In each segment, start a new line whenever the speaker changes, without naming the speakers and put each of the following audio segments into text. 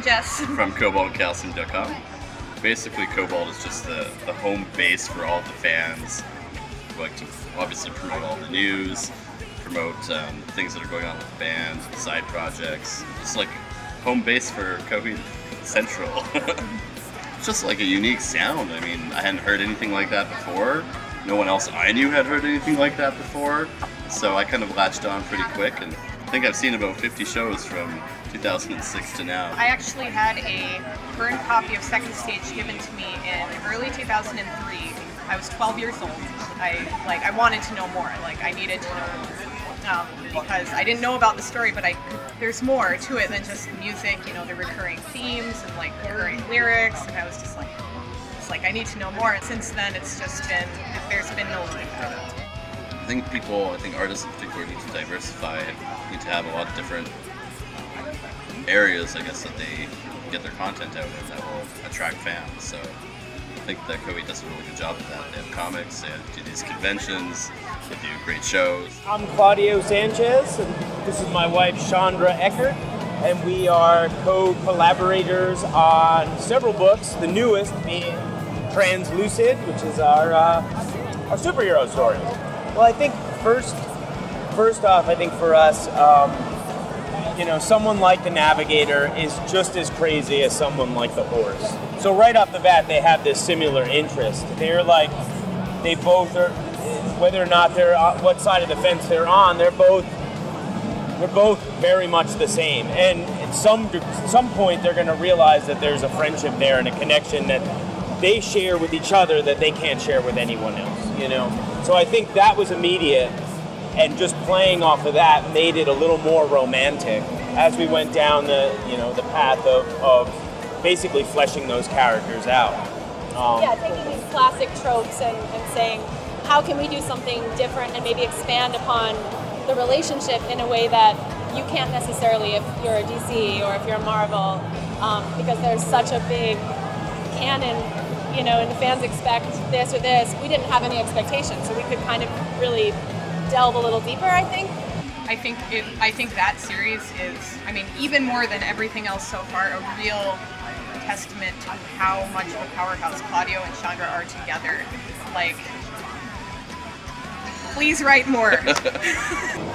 Jess.
From CobaltCalcium.com. Basically, Cobalt is just the home base for all the fans who like to obviously promote all the news, promote things that are going on with the band, side projects. Just like home base for Coheed Central. It's just like a unique sound. I mean, I hadn't heard anything like that before. No one else I knew had heard anything like that before. So I kind of latched on pretty quick, and I think I've seen about 50 shows from 2006 to now.
I actually had a burned copy of Second Stage given to me in early 2003. I was 12 years old. I wanted to know more. I needed to know more. Because I didn't know about the story, but there's more to it than just the music, you know, the recurring themes and recurring lyrics, and I was just like, I need to know more. And since then, it's just been, there's been no limit for that.
I think artists in particular need to diversify, need to have a lot of different areas, I guess, that they get their content out of that will attract fans. So I think that Coheed does a really good job of that. They have comics, they do these conventions, they do great shows.
I'm Claudio Sanchez, and this is my wife Chondra Echert, and we are co-collaborators on several books, the newest being Translucid, which is our superhero story. Well, I think first off, I think for us, you know, someone like the Navigator is just as crazy as someone like the Horse. So right off the bat, they have this similar interest. They're like, they both are, whether or not they're what side of the fence they're on, we're both very much the same. And at some point, they're going to realize that there's a friendship there and a connection that they share with each other that they can't share with anyone else, you know? So I think that was immediate, and just playing off of that made it a little more romantic as we went down the path of basically fleshing those characters out.
Taking these classic tropes and saying, how can we do something different and maybe expand upon the relationship in a way that you can't necessarily if you're a DC or if you're a Marvel, because there's such a big canon, you know, and the fans expect this or this. We didn't have any expectations, so we could kind of really delve a little deeper, I think.
I think that series is, I mean, even more than everything else so far, a real testament to how much of a powerhouse Claudio and Chondra are together. Please write more.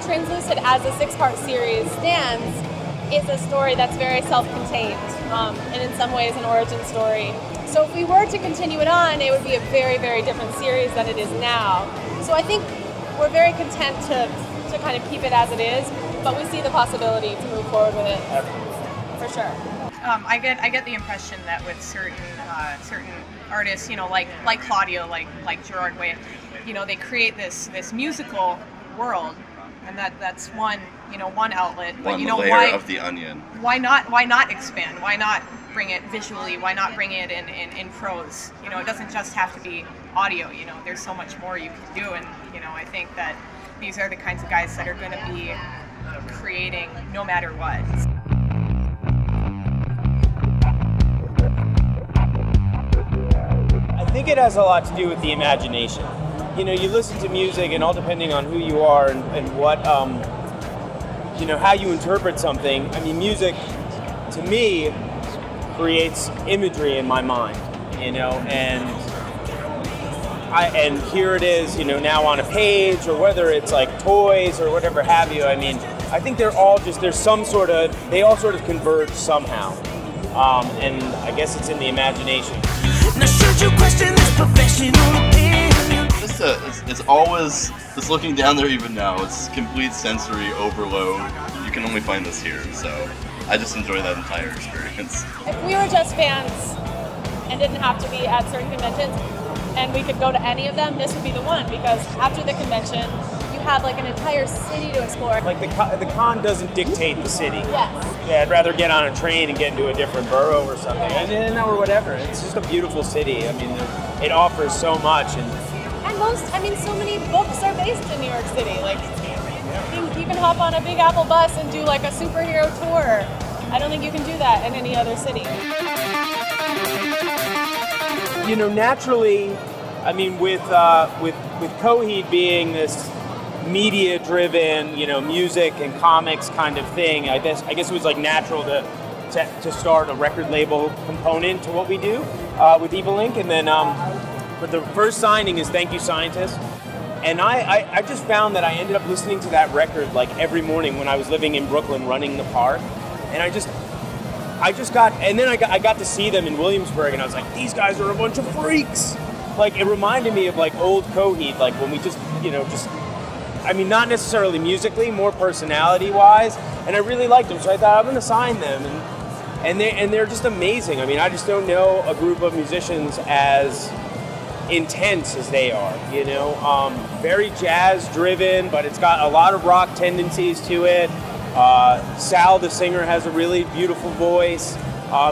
Translucid, as a 6-part series stands, is a story that's very self-contained, and in some ways an origin story. So if we were to continue it on, it would be a very, very different series than it is now. So I think we're very content to kind of keep it as it is, but we see the possibility to move forward with it, for sure.
I get the impression that with certain artists, you know, like Claudio, like Gerard Way, you know, they create this musical world, and that's one outlet. But
One
you know,
layer of the onion.
Why not expand? Why not bring it visually? Why not bring it in prose? You know, it doesn't just have to be audio. You know, there's so much more you can do, and you know, I think that these are the kinds of guys that are going to be creating no matter what.
I think it has a lot to do with the imagination. You know, you listen to music, and all depending on who you are and what, you know, how you interpret something. I mean, music, to me, creates imagery in my mind, you know, and here it is, you know, now on a page, or whether it's like toys or whatever have you. I mean, I think they're all just, they all sort of converge somehow, and I guess it's in the imagination.
Now should you question this professional opinion?
It's always, it's looking down there even now, it's complete sensory overload. You can only find this here, so I just enjoy that entire experience.
If we were just fans and didn't have to be at certain conventions, and we could go to any of them, this would be the one, because after the convention, you have like an entire city to explore.
Like the con doesn't dictate the city.
Yes.
Yeah, I'd rather get on a train and get into a different borough or something, or whatever. It's just a beautiful city. I mean, it offers so much, and
so many books are based in New York City. Like, you can hop on a Big Apple bus and do like a superhero tour. I don't think you can do that in any other city.
You know, naturally, I mean, with Coheed being this media-driven, you know, music and comics kind of thing, I guess it was like natural to to start a record label component to what we do with Evil Inc. And then, but the first signing is Thank You Scientist. And I just found that I ended up listening to that record like every morning when I was living in Brooklyn running the park. And I just got, and then I got to see them in Williamsburg, and I was like, these guys are a bunch of freaks. Like, it reminded me of like old Coheed, like when we just, I mean, not necessarily musically, more personality-wise, and I really liked them, so I thought I'm gonna sign them, and they're just amazing. I mean, I just don't know a group of musicians as intense as they are, very jazz-driven, but it's got a lot of rock tendencies to it. Sal, the singer, has a really beautiful voice.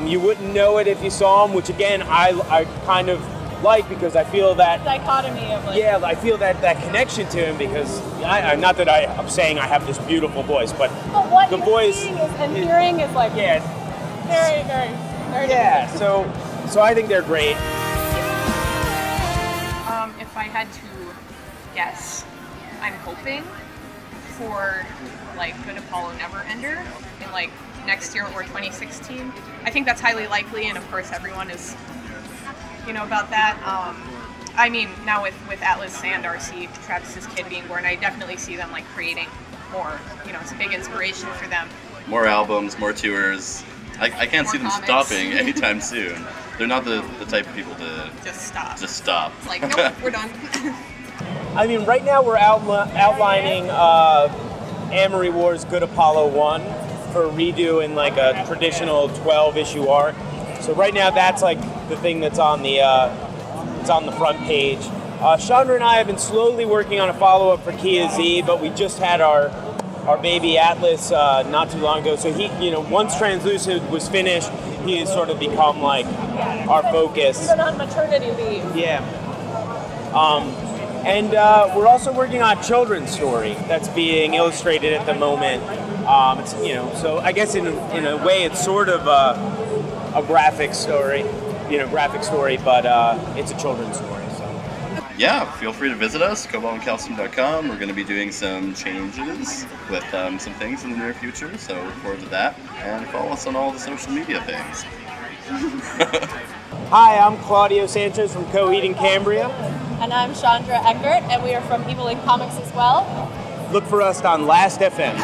You wouldn't know it if you saw him, which again, I kind of like, because I feel that
dichotomy of like,
yeah, I feel that connection to him, because not that I'm saying I have this beautiful voice, but
what
the
you're
voice
seeing and hearing is like very
yeah. So I think they're great.
If I had to guess, I'm hoping for like Good Apollo Never Ender in like next year or 2016. I think that's highly likely, and of course everyone is about that. I mean, now with Atlas and RC, Travis's kid being born, I definitely see them like creating more. It's a big inspiration for them.
More albums, more tours. I can't
More
see them
comics.
stopping anytime soon. They're not the type of people to
Just stop.
just stop.
Like, nope, we're done.
I mean, right now we're outlining Amory War's Good Apollo 1 for redo in like a traditional 12-issue arc. So right now that's like the thing that's on the front page. Chondra and I have been slowly working on a follow-up for Kia Z, but we just had our baby Atlas not too long ago. So he, once Translucid was finished, he has sort of become like our focus.
He's on maternity leave.
Yeah. And we're also working on a children's story that's being illustrated at the moment. It's, so I guess in a way it's sort of a graphic story, but it's a children's story. So.
Yeah, feel free to visit us, cobaltcalcium.com. We're going to be doing some changes with some things in the near future, so look forward to that. And follow us on all the social media things.
Hi, I'm Claudio Sanchez from Coheed Cambria.
And I'm Chondra Echert, and we are from Evil Inc. Comics as well.
Look for us on Last.fm.